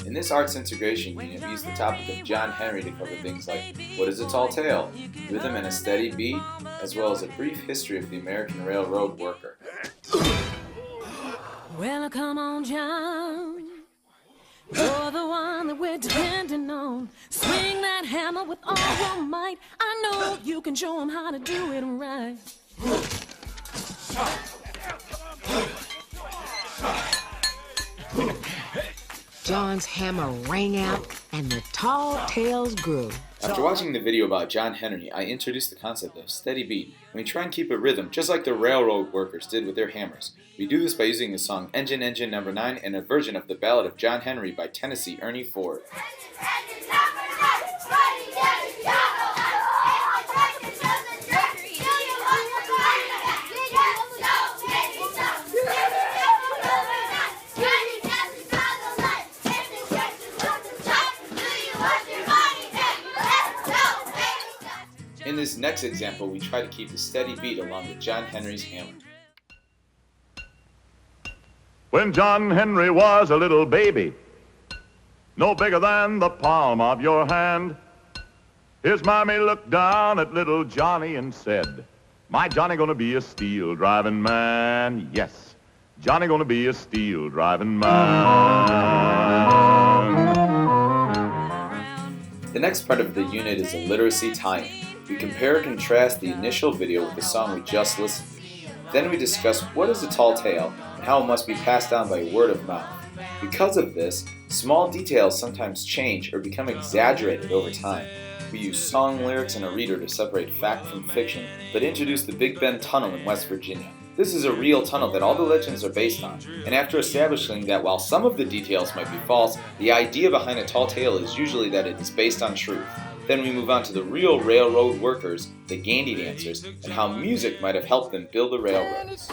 In this arts integration unit, we use the topic of John Henry to cover things like what is a tall tale, rhythm and a steady beat, as well as a brief history of the American railroad worker. Well, come on, John. You're the one that we're depending on. Swing that hammer with all your might. I know you can show them how to do it right. John's hammer rang out and the tall tales grew. After watching the video about John Henry, I introduced the concept of steady beat, and we try and keep a rhythm just like the railroad workers did with their hammers. We do this by using the song Engine, Engine Number 9 and a version of the Ballad of John Henry by Tennessee Ernie Ford. In this next example, we try to keep a steady beat along with John Henry's hammer. When John Henry was a little baby, no bigger than the palm of your hand, his mommy looked down at little Johnny and said, "My Johnny gonna be a steel driving man. Yes, Johnny gonna be a steel driving man." The next part of the unit is a literacy tie-in. We compare and contrast the initial video with the song we just listened to. Then we discuss what is a tall tale and how it must be passed down by word of mouth. Because of this, small details sometimes change or become exaggerated over time. We use song lyrics and a reader to separate fact from fiction, but introduce the Big Bend Tunnel in West Virginia. This is a real tunnel that all the legends are based on, and after establishing that while some of the details might be false, the idea behind a tall tale is usually that it is based on truth. Then we move on to the real railroad workers, the Gandy dancers, and how music might have helped them build the railroads.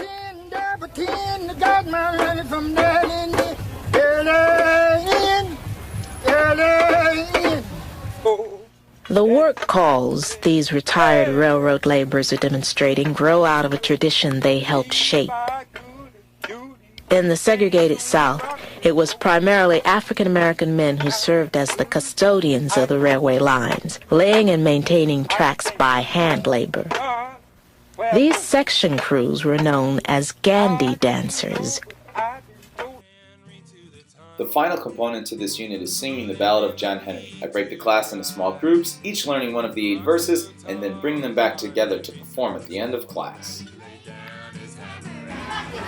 The work calls these retired railroad laborers are demonstrating grow out of a tradition they helped shape. In the segregated South, it was primarily African American men who served as the custodians of the railway lines, laying and maintaining tracks by hand labor. These section crews were known as Gandy dancers. The final component to this unit is singing the Ballad of John Henry. I break the class into small groups, each learning one of the 8 verses, and then bring them back together to perform at the end of class.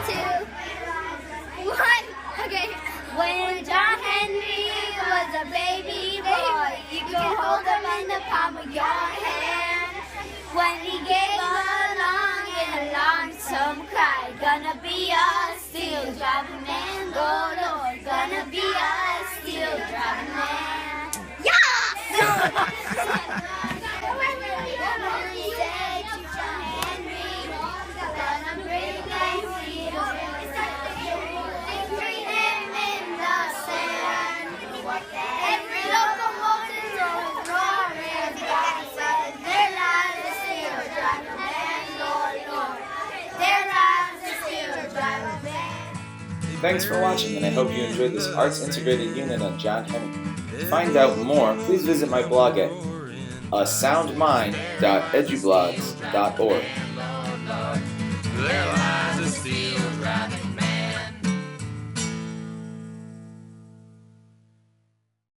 2, 1, okay. When John Henry was a baby boy, you could hold him in the palm of your hand. When he gave along in a lonesome cry, gonna be a steel driving man, go Lord, gonna be a steel driving man. Yeah! Thanks for watching, and I hope you enjoyed this arts integrated unit on John Henry. To find out more, please visit my blog at asoundmind.edublogs.org.